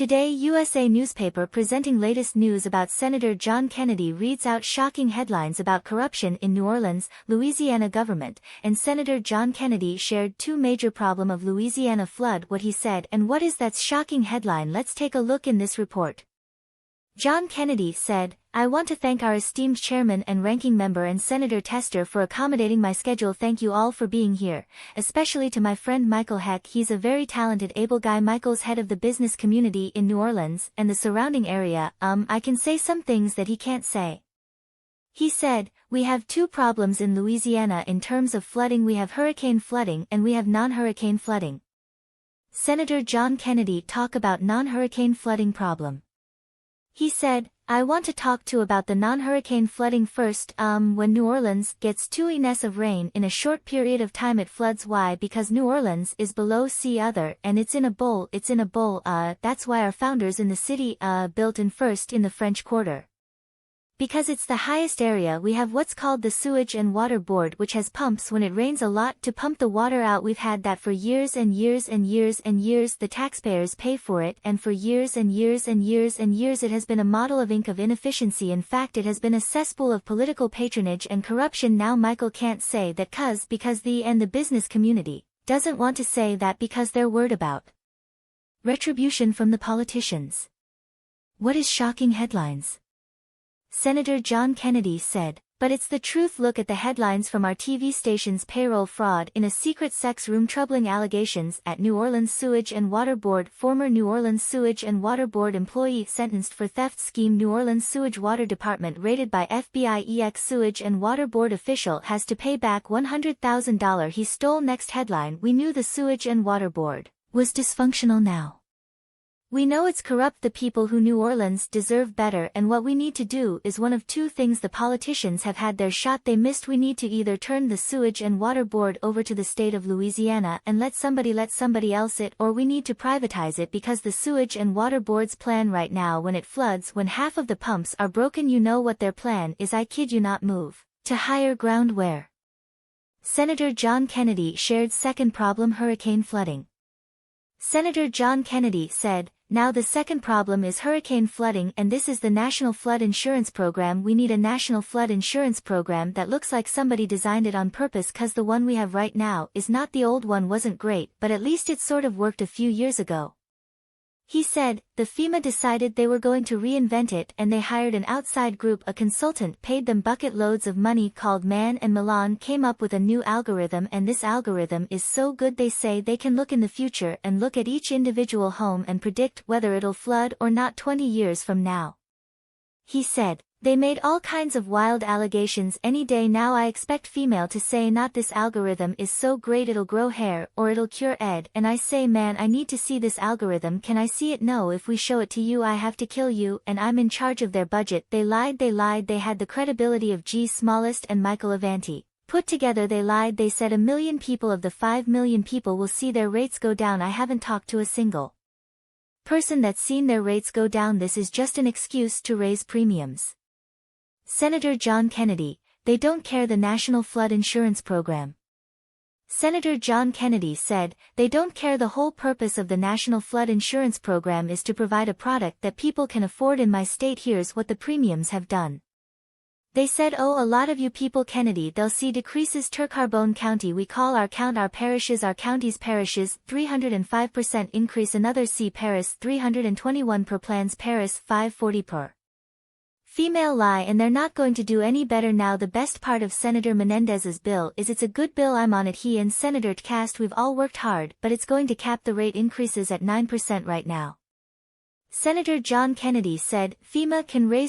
Today USA newspaper presenting latest news about Senator John Kennedy reads out shocking headlines about corruption in New Orleans, Louisiana government, and Senator John Kennedy shared two major problem of Louisiana flood what he said and what is that shocking headline. Let's take a look in this report. John Kennedy said, "I want to thank our esteemed chairman and ranking member and Senator Tester for accommodating my schedule. Thank you all for being here, especially to my friend Michael Heck. He's a very talented able guy. Michael's head of the business community in New Orleans and the surrounding area. I can say some things that he can't say." He said, "We have two problems in Louisiana in terms of flooding. We have hurricane flooding and we have non-hurricane flooding." Senator John Kennedy talk about non-hurricane flooding problem. He said, "I want to talk to about the non-hurricane flooding first. When New Orleans gets 2 inches of rain in a short period of time it floods. Why? Because New Orleans is below sea other and it's in a bowl. That's why our founders in the city built in first in the French Quarter. Because it's the highest area we have what's called the sewage and water board which has pumps when it rains a lot to pump the water out. We've had that for years and years and years and years. The taxpayers pay for it and for years and years and years and years it has been a model of inefficiency. In fact it has been a cesspool of political patronage and corruption. Now Michael can't say that because the business community doesn't want to say that because they're worried about retribution from the politicians." What is shocking headlines? Senator John Kennedy said, "But it's the truth. Look at the headlines from our TV stations. Payroll fraud in a secret sex room. Troubling allegations at New Orleans Sewage and Water Board. Former New Orleans Sewage and Water Board employee sentenced for theft scheme. New Orleans Sewage Water Department raided by FBI. Sewage and Water Board official has to pay back $100,000 he stole." Next headline, "We knew the Sewage and Water Board was dysfunctional. Now we know it's corrupt. The people who New Orleans deserve better and what we need to do is one of two things. The politicians have had their shot. They missed. We need to either turn the Sewage and Water Board over to the state of Louisiana and let somebody else it, or we need to privatize it because the Sewage and Water Board's plan right now when it floods when half of the pumps are broken. You know what their plan is. I kid you not. Move to higher ground where." Senator John Kennedy shared second problem, hurricane flooding. Senator John Kennedy said, "Now the second problem is hurricane flooding and this is the National Flood Insurance Program. We need a National Flood Insurance Program that looks like somebody designed it on purpose cause the one we have right now is not. The old one wasn't great but at least it sort of worked a few years ago." He said, "The FEMA decided they were going to reinvent it and they hired an outside group. A consultant paid them bucket loads of money called Mann and Milan came up with a new algorithm and this algorithm is so good they say they can look in the future and look at each individual home and predict whether it'll flood or not 20 years from now." He said, "They made all kinds of wild allegations any day now. I expect female to say not this algorithm is so great it'll grow hair or it'll cure ed and I say man I need to see this algorithm. Can I see it? No, if we show it to you I have to kill you and I'm in charge of their budget." They lied. They had the credibility of G. Smallest and Michael Avanti. Put together they lied. They said 1 million people of the 5 million people will see their rates go down. I haven't talked to a single person that's seen their rates go down. This is just an excuse to raise premiums." Senator John Kennedy, "They don't care the National Flood Insurance Program." Senator John Kennedy said, "They don't care. The whole purpose of the National Flood Insurance Program is to provide a product that people can afford. In my state here's what the premiums have done." They said, "Oh, a lot of you people Kennedy they'll see decreases. Terrebonne County we call our parishes our counties parishes 305% increase. Another C Paris 321 per plans Paris 540 per female lie and they're not going to do any better now. The best part of Senator Menendez's bill is it's a good bill. I'm on it. He and Senator Cast we've all worked hard but it's going to cap the rate increases at 9% right now." Senator John Kennedy said, "FEMA can raise